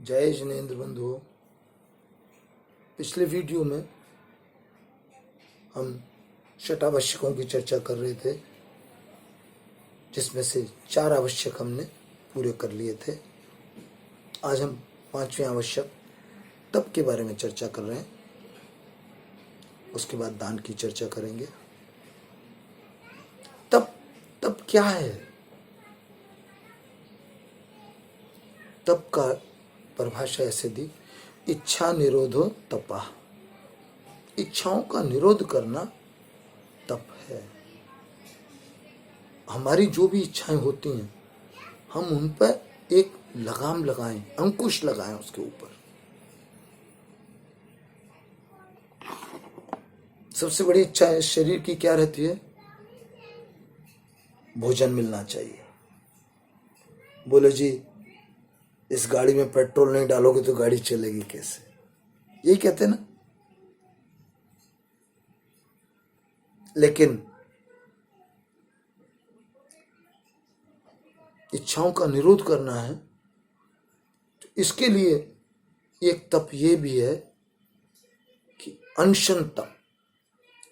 जय जिनेन्द्र बंधुओं। पिछले वीडियो में हम षट आवश्यकों की चर्चा कर रहे थे, जिसमें से 4 आवश्यक हमने पूरे कर लिए थे। आज हम 5वें आवश्यक तप के बारे में चर्चा कर रहे हैं। उसके बाद दान की चर्चा करेंगे। तप क्या है? तप का परिभाषा ऐसे दी, इच्छा निरोधो तपा। इच्छाओं का निरोध करना तप है। हमारी जो भी इच्छाएं होती हैं, हम उन पर एक लगाम लगाएं, अंकुश लगाएं उसके ऊपर। सबसे बड़ी इच्छा है शरीर की क्या रहती है? भोजन मिलना चाहिए। बोले जी, इस गाड़ी में पेट्रोल नहीं डालोगे तो गाड़ी चलेगी कैसे? यही कहते ना। लेकिन इच्छाओं का निरोध करना है तो इसके लिए एक तप ये भी है कि अनशन तप।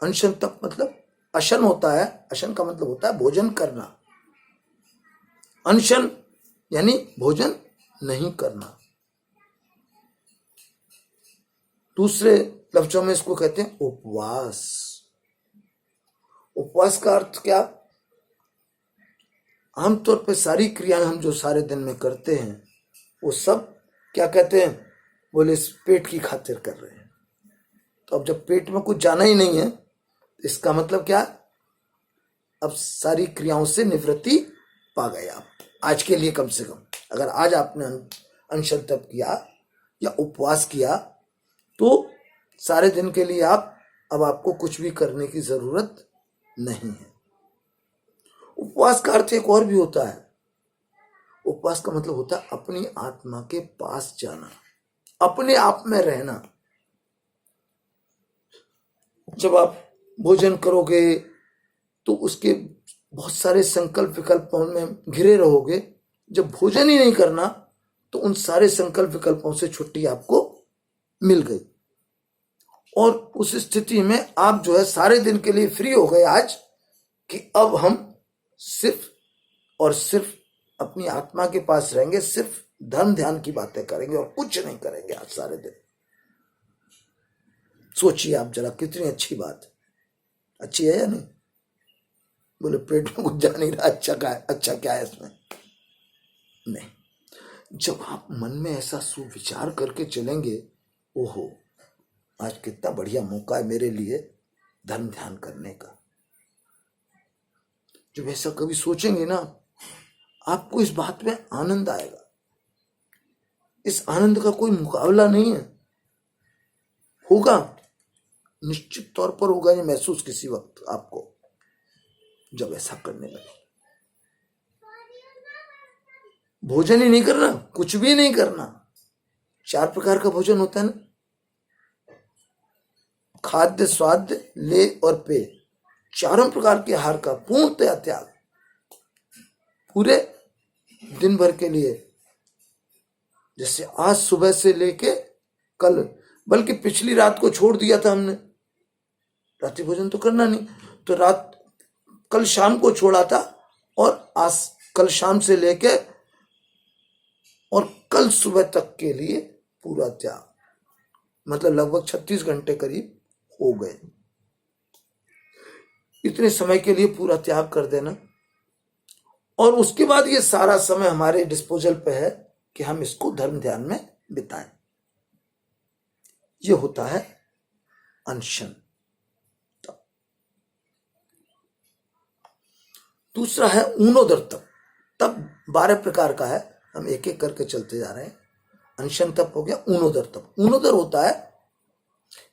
अनशन तप मतलब अशन होता है, अशन का मतलब होता है भोजन करना। अनशन यानी भोजन नहीं करना। दूसरे लफ्जों में इसको कहते हैं उपवास। उपवास का अर्थ क्या? आमतौर पर सारी क्रियाएं हम जो सारे दिन में करते हैं वो सब क्या कहते हैं? बोले इस पेट की खातिर कर रहे हैं। तो अब जब पेट में कुछ जाना ही नहीं है, इसका मतलब क्या? अब सारी क्रियाओं से निवृत्ति पा गए आप, आज के लिए कम से कम। अगर आज आपने अनशन तप किया या उपवास किया तो सारे दिन के लिए अब आपको कुछ भी करने की जरूरत नहीं है। उपवास का अर्थ एक और भी होता है। उपवास का मतलब होता है अपनी आत्मा के पास जाना, अपने आप में रहना। जब आप भोजन करोगे तो उसके बहुत सारे संकल्प विकल्पों में घिरे रहोगे। जब भोजन ही नहीं करना तो उन सारे संकल्प विकल्पों से छुट्टी आपको मिल गई, और उस स्थिति में आप जो है सारे दिन के लिए फ्री हो गए आज, कि अब हम सिर्फ और सिर्फ अपनी आत्मा के पास रहेंगे, सिर्फ धर्म ध्यान की बातें करेंगे और कुछ नहीं करेंगे आज सारे दिन। सोचिए आप जरा, कितनी अच्छी बात। अच्छी है या नहीं? बोले पेट में कुछ जा नहीं रहा, अच्छा क्या है इसमें? नहीं। जब आप मन में ऐसा सुविचार करके चलेंगे, ओहो आज कितना बढ़िया मौका है मेरे लिए धर्म ध्यान करने का। जब ऐसा कभी सोचेंगे ना, आपको इस बात में आनंद आएगा। इस आनंद का कोई मुकाबला नहीं है। होगा, निश्चित तौर पर होगा ये महसूस किसी वक्त आपको, जब ऐसा करने लगे। भोजन ही नहीं करना, कुछ भी नहीं करना। 4 प्रकार का भोजन होता है ना, खाद्य, स्वाद्य, ले और पेय। चारों प्रकार के आहार का पूर्णतया त्याग, पूरे दिन भर के लिए। जैसे आज सुबह से लेके कल, बल्कि पिछली रात को छोड़ दिया था हमने, रात्रि भोजन तो करना नहीं, तो कल शाम को छोड़ा था, और आज कल शाम से लेके और कल सुबह तक के लिए पूरा त्याग, मतलब लगभग 36 घंटे करीब हो गए। इतने समय के लिए पूरा त्याग कर देना, और उसके बाद ये सारा समय हमारे डिस्पोजल पे है कि हम इसको धर्म ध्यान में बिताएं। ये होता है अनशन। दूसरा है ऊनोदर तप। तप 12 प्रकार का है, हम एक एक करके चलते जा रहे हैं। अनशन तप हो गया। ऊनोदर तप, ऊनोदर होता है,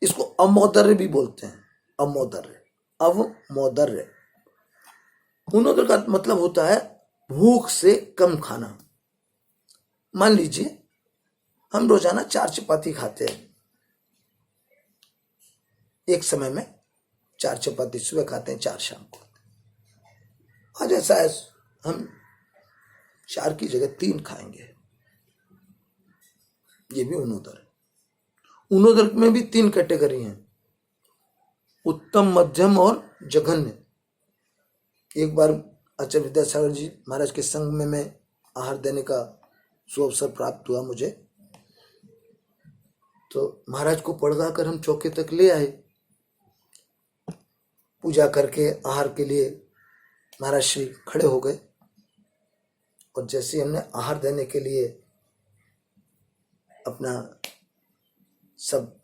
इसको अमोदर्य भी बोलते हैं। अमोदर्य, अवमोदर्य। ऊनोदर का मतलब होता है भूख से कम खाना। मान लीजिए हम रोजाना 4 चपाती खाते हैं, एक समय में 4 चपाती सुबह खाते हैं, 4 शाम को। आज ऐसा है, हम 4 की जगह 3 खाएंगे। ये भी उनोदर है। उनोदर में भी 3 कैटेगरी हैं, उत्तम, मध्यम और जघन्य। एक बार आचार्य विद्यासागर जी महाराज के संग में मैं आहार देने का सुअवसर प्राप्त हुआ मुझे, तो महाराज को पड़गा कर हम चौके तक ले आए। पूजा करके आहार के लिए महाराज श्री खड़े हो गए, और जैसे ही हमने आहार देने के लिए अपना सब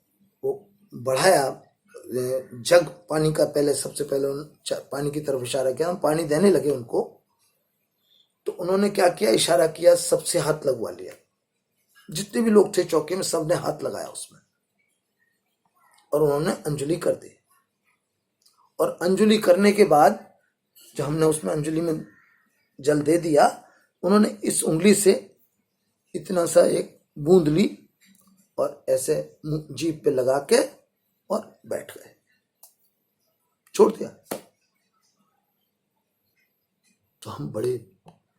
वो बढ़ाया, जग पानी का पहले सबसे पहले पानी की तरफ इशारा किया, हम पानी देने लगे उनको, तो उन्होंने क्या किया, इशारा किया, सबसे हाथ लगवा लिया। जितने भी लोग थे चौके में सबने हाथ लगाया उसमें, और उन्होंने अंजलि कर दी। और अंजलि करने के बाद जो हमने उसमें अंजलि में जल दे दिया, उन्होंने इस उंगली से इतना सा एक बूंद ली और ऐसे जीभ पे लगा के और बैठ गए, छोड़ दिया। तो हम बड़े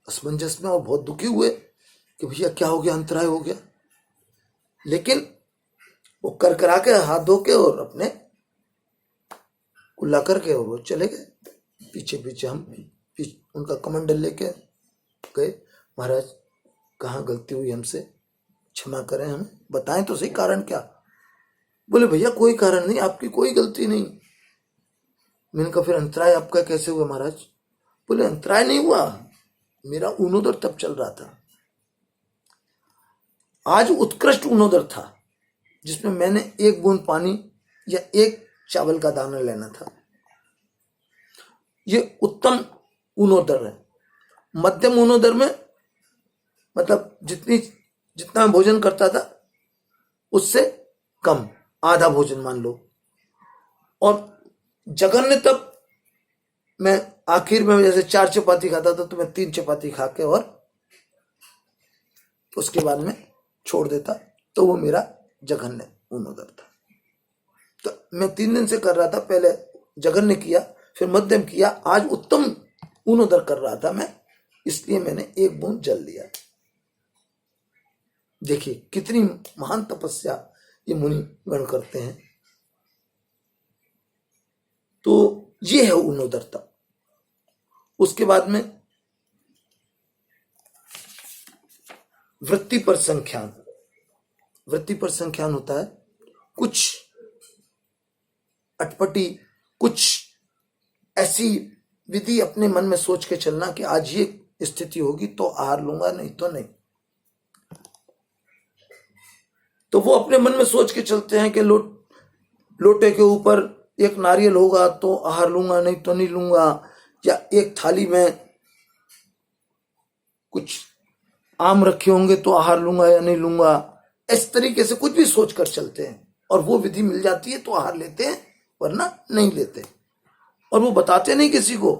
असमंजस में और बहुत दुखी हुए कि भैया क्या हो गया, अंतराय हो गया। लेकिन वो कर करा के हाथ धो के और अपने कुल्ला करके और वो चले गए। पीछे पीछे हम उनका कमंडल लेके गए, महाराज कहाँ गलती हुई हमसे, क्षमा करें, हमें बताएं तो सही कारण क्या। बोले भैया कोई कारण नहीं, आपकी कोई गलती नहीं। मैंने कहा फिर अंतराय आपका कैसे हुआ महाराज? बोले अंतराय नहीं हुआ, मेरा ऊनोदर तब चल रहा था। आज उत्कृष्ट ऊनोदर था जिसमें मैंने 1 बूंद पानी या 1 चावल का दाना लेना था। ये उत्तम ऊनोदर है। मध्यम ऊनोदर में मतलब जितना मैं भोजन करता था उससे कम, आधा भोजन मान लो। और जघन्य तब मैं आखिर में जैसे 4 चपाती खाता था तो मैं 3 चपाती खा के और उसके बाद में छोड़ देता, तो वो मेरा जघन्य ऊनोदर था। तो मैं 3 दिन से कर रहा था, पहले जघन्य किया, फिर मध्यम किया, आज उत्तम ऊनोदर कर रहा था मैं, इसलिए मैंने 1 बूंद जल लिया। देखिए कितनी महान तपस्या ये मुनि गण करते हैं। तो ये है ऊनोदरता। उसके बाद में वृत्ति पर संख्यान। वृत्ति पर संख्यान होता है कुछ अटपटी, कुछ ऐसी विधि अपने मन में सोच के चलना कि आज ये स्थिति होगी तो आहार लूंगा, नहीं तो नहीं। तो वो अपने मन में सोच के चलते हैं कि लोटे के ऊपर 1 नारियल होगा तो आहार लूंगा, नहीं तो नहीं लूंगा, या एक थाली में कुछ आम रखे होंगे तो आहार लूंगा या नहीं लूंगा। इस तरीके से कुछ भी सोचकर चलते हैं, और वो विधि मिल जाती है तो आहार लेते हैं, वरना नहीं लेते। और वो बताते नहीं किसी को,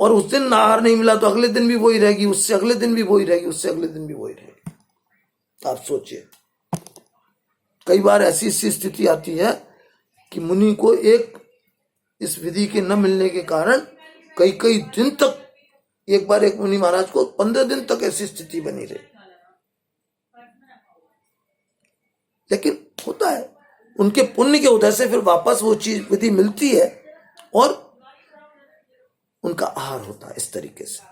और उस दिन आहार नहीं मिला तो अगले दिन भी वही रहेगी, उससे अगले दिन भी वही रहेगी, उससे अगले दिन भी वही रहेगी। आप सोचिए, कई बार ऐसी स्थिति आती है कि मुनि को इस विधि के न मिलने के कारण कई दिन तक, एक बार एक मुनि महाराज को 15 दिन तक ऐसी स्थिति बनी रही। लेकिन होता है, उनके पुण्य के उदय से फिर वापस वो चीज विधि मिलती है और उनका आहार होता है इस तरीके से।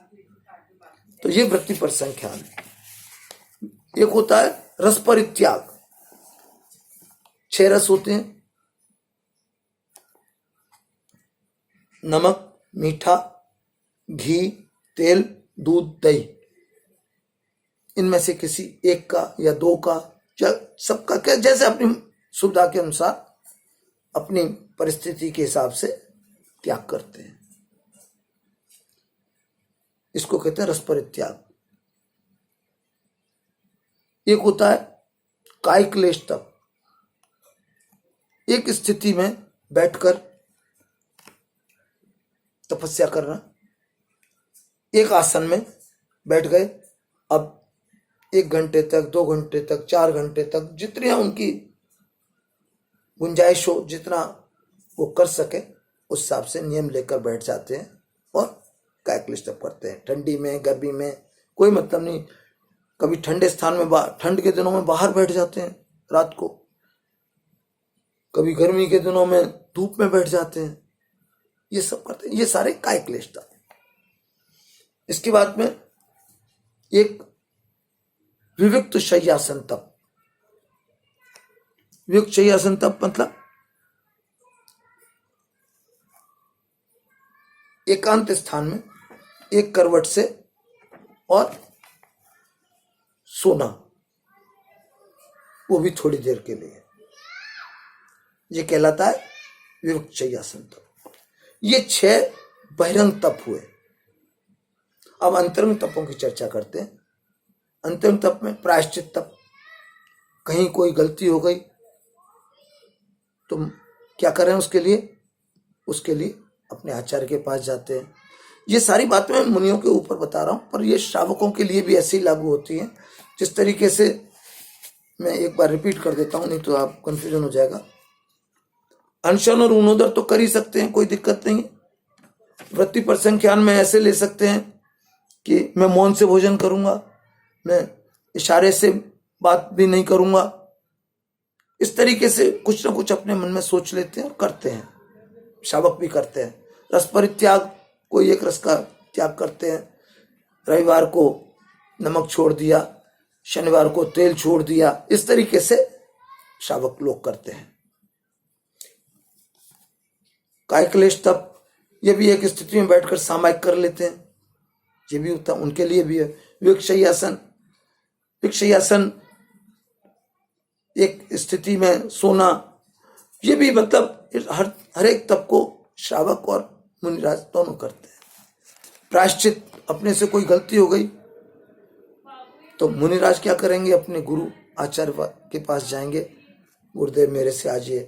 तो ये वृत्ति पर संख्यान है। एक होता है रस परित्याग। 6 रस होते हैं, नमक, मीठा, घी, तेल, दूध, दही। इनमें से किसी एक का या 2 का या सबका, क्या जैसे अपनी सुविधा के अनुसार अपनी परिस्थिति के हिसाब से त्याग करते हैं। इसको कहते हैं रस परित्याग। एक होता है काय क्लेश तप। एक स्थिति में बैठकर तपस्या करना, एक आसन में बैठ गए, अब 1 घंटे तक, 2 घंटे तक, 4 घंटे तक, जितनी उनकी गुंजाइश हो, जितना वो कर सके उस हिसाब से नियम लेकर बैठ जाते हैं और काय क्लेश तप करते हैं। ठंडी में, गर्मी में कोई मतलब नहीं। कभी ठंडे स्थान में ठंड के दिनों में बाहर बैठ जाते हैं रात को, कभी गर्मी के दिनों में धूप में बैठ जाते हैं, ये सब करते हैं। ये सारे काय क्लेश था। इसके बाद में एक विविक्त शय्यासन तप। विविक्त शय्यासन तप मतलब एकांत स्थान में एक करवट से और सोना, वो भी थोड़ी देर के लिए, ये कहलाता है विविक्त शय्यासन तप। ये 6 बहिरंग तप हुए। अब अंतरंग तपों की चर्चा करते हैं। अंतरंग तप में प्रायश्चित तप, कहीं कोई गलती हो गई तो क्या करें उसके लिए अपने आचार्य के पास जाते हैं। ये सारी बातें मैं मुनियों के ऊपर बता रहा हूं, पर ये श्रावकों के लिए भी ऐसे ही लागू होती हैं। जिस तरीके से, मैं एक बार रिपीट कर देता हूं, नहीं तो आप कंफ्यूजन हो जाएगा। अनशन और ऊनोदर तो कर ही सकते हैं, कोई दिक्कत नहीं। वृत्ति पर संख्यान में ऐसे ले सकते हैं कि मैं मौन से भोजन करूंगा, मैं इशारे से बात भी नहीं करूंगा। इस तरीके से कुछ ना कुछ अपने मन में सोच लेते हैं और करते हैं। श्रावक भी करते हैं। रस परित्याग, कोई एक रस का त्याग करते हैं। रविवार को नमक छोड़ दिया, शनिवार को तेल छोड़ दिया, इस तरीके से श्रावक लोग करते हैं। काय क्लेश तप, ये भी एक स्थिति में बैठकर सामायिक कर लेते हैं, ये भी होता उनके लिए भी है। विविक्त शय्यासन, विविक्त शय्यासन एक स्थिति में सोना, ये भी मतलब हर एक तप को श्रावक और मुनिराज दोनों करते हैं। प्रायश्चित, अपने से कोई गलती हो गई तो मुनिराज क्या करेंगे, अपने गुरु आचार्य के पास जाएंगे, गुरुदेव मेरे से आज ये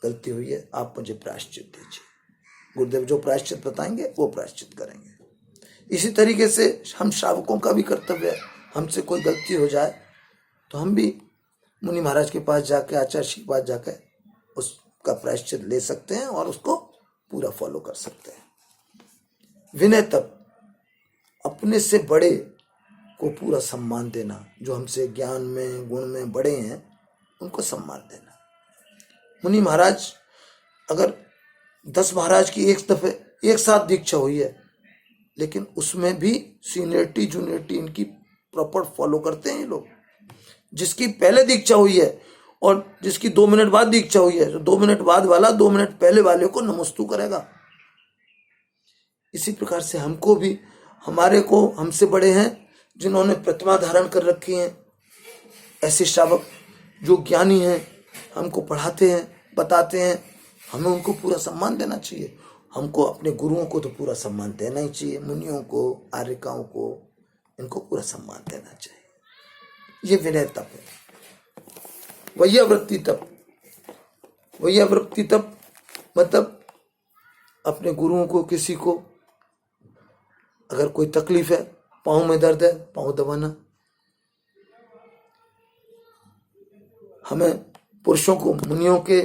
गलती हुई है, आप मुझे प्रायश्चित दीजिए। गुरुदेव जो प्रायश्चित बताएंगे वो प्रायश्चित करेंगे। इसी तरीके से हम श्रावकों का भी कर्तव्य है, हमसे कोई गलती हो जाए तो हम भी मुनि महाराज के पास जाके, आचार्य के पास जाकर उसका प्रायश्चित ले सकते हैं और उसको पूरा फॉलो कर सकते हैं। विनय तप, अपने से बड़े को पूरा सम्मान देना, जो हमसे ज्ञान में गुण में बड़े हैं उनको सम्मान देना। मुनि महाराज, अगर 10 महाराज की एक साथ दीक्षा हुई है, लेकिन उसमें भी सीनियरिटी जूनियरिटी इनकी प्रॉपर फॉलो करते हैं ये लोग। जिसकी पहले दीक्षा हुई है और जिसकी 2 मिनट बाद दीक्षा हुई है, तो 2 मिनट बाद वाला 2 मिनट पहले वाले को नमस्तु करेगा। इसी प्रकार से हमको भी, हमारे को हमसे बड़े हैं जिन्होंने प्रतिमा धारण कर रखी है, ऐसे श्रावक जो ज्ञानी हैं, हमको पढ़ाते हैं, बताते हैं, हमें उनको पूरा सम्मान देना चाहिए। हमको अपने गुरुओं को तो पूरा सम्मान देना ही चाहिए, मुनियों को, आर्यकाओं को, इनको पूरा सम्मान देना चाहिए। ये विनय तप है। वैयावृत्ति तप, वैयावृत्ति तप मतलब अपने गुरुओं को, किसी को अगर कोई तकलीफ है, पाँव में दर्द है, पाँव दबाना। हमें पुरुषों को मुनियों के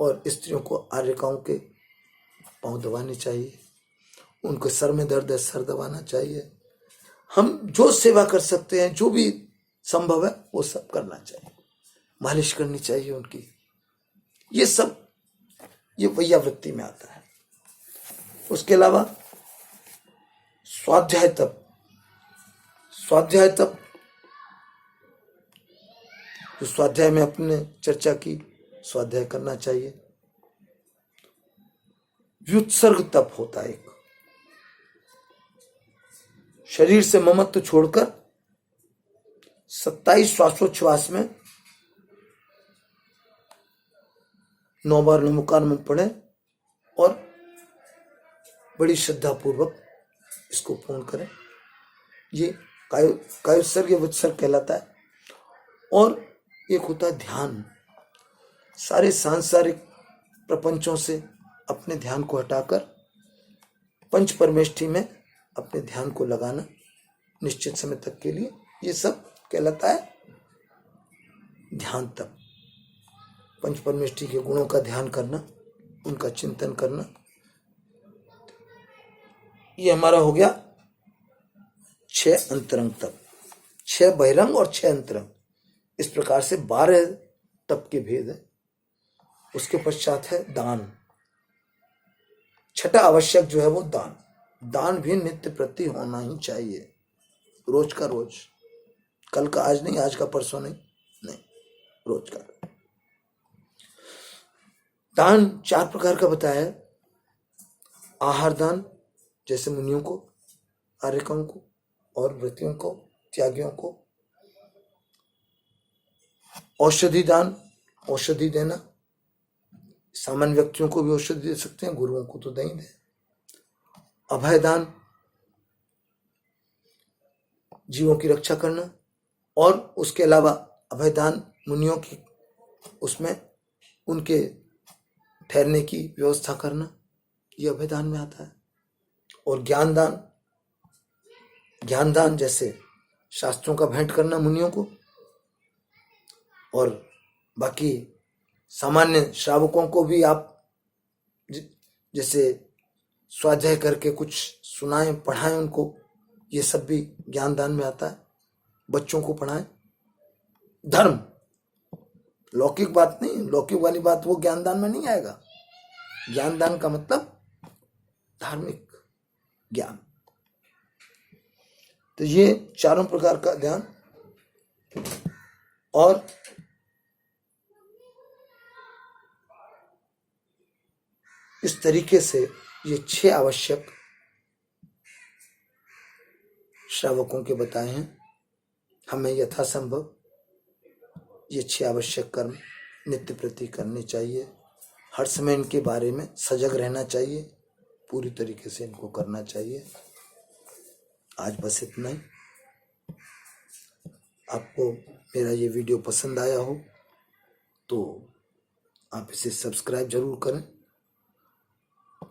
और स्त्रियों को आर्यकाओं के पाँव दबाने चाहिए। उनके सर में दर्द है, सर दबाना चाहिए। हम जो सेवा कर सकते हैं, जो भी संभव है वो सब करना चाहिए, मालिश करनी चाहिए उनकी। ये सब ये वैयावृत्ति में आता है। उसके अलावा स्वाध्याय तप, स्वाध्याय तप जो स्वाध्याय में अपने चर्चा की, स्वाध्याय करना चाहिए। व्युत्सर्ग तप होता है एक, शरीर से ममत्व छोड़कर 27 श्वासोच्छ्वास में 9 बार नमोकार में पढ़े और बड़ी श्रद्धा पूर्वक इसको पूर्ण करें। ये कायोत्सर्ग या व्युत्सर्ग कहलाता है। और एक होता है ध्यान, सारे सांसारिक प्रपंचों से अपने ध्यान को हटाकर पंच परमेष्ठी में अपने ध्यान को लगाना निश्चित समय तक के लिए, ये सब कहलाता है ध्यान तप। पंच परमेष्ठी के गुणों का ध्यान करना, उनका चिंतन करना, ये हमारा हो गया 6 अंतरंग तप। 6 बहिरंग और 6 अंतरंग, इस प्रकार से 12 तप के भेद है। उसके पश्चात है दान। छठा आवश्यक जो है वो दान। दान भी नित्य प्रति होना ही चाहिए, रोज का रोज, कल का आज नहीं, आज का परसों नहीं, नहीं, रोज का। दान 4 प्रकार का बताया है। आहार दान, जैसे मुनियों को, आर्यकों को और व्रतियों को, त्यागियों को। औषधि दान, औषधि देना, सामान्य व्यक्तियों को भी औषधि दे सकते हैं, गुरुओं को तो नहीं दे। अभय दान, जीवों की रक्षा करना, और उसके अलावा अभय दान मुनियों की, उसमें उनके ठहरने की व्यवस्था करना, ये अभय दान में आता है। और ज्ञान दान, ज्ञान दान जैसे शास्त्रों का भेंट करना मुनियों को, और बाकी सामान्य श्रावकों को भी आप जैसे स्वाध्याय करके कुछ सुनाएं, पढ़ाएं उनको, ये सब भी ज्ञान दान में आता है। बच्चों को पढ़ाएं। धर्म, लौकिक बात नहीं, लौकिक वाली बात वो ज्ञान दान में नहीं आएगा। ज्ञान दान का मतलब धार्मिक ज्ञान। तो ये चारों प्रकार का ध्यान। और इस तरीके से ये 6 आवश्यक श्रावकों के बताए हैं। हमें यथासंभव ये 6 आवश्यक कर्म नित्य प्रति करने चाहिए। हर समय इनके बारे में सजग रहना चाहिए, पूरी तरीके से इनको करना चाहिए। आज बस इतना ही। आपको मेरा ये वीडियो पसंद आया हो तो आप इसे सब्सक्राइब जरूर करें,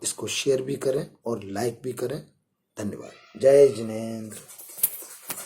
इसको शेयर भी करें और लाइक भी करें। धन्यवाद। जय जिनेंद्र।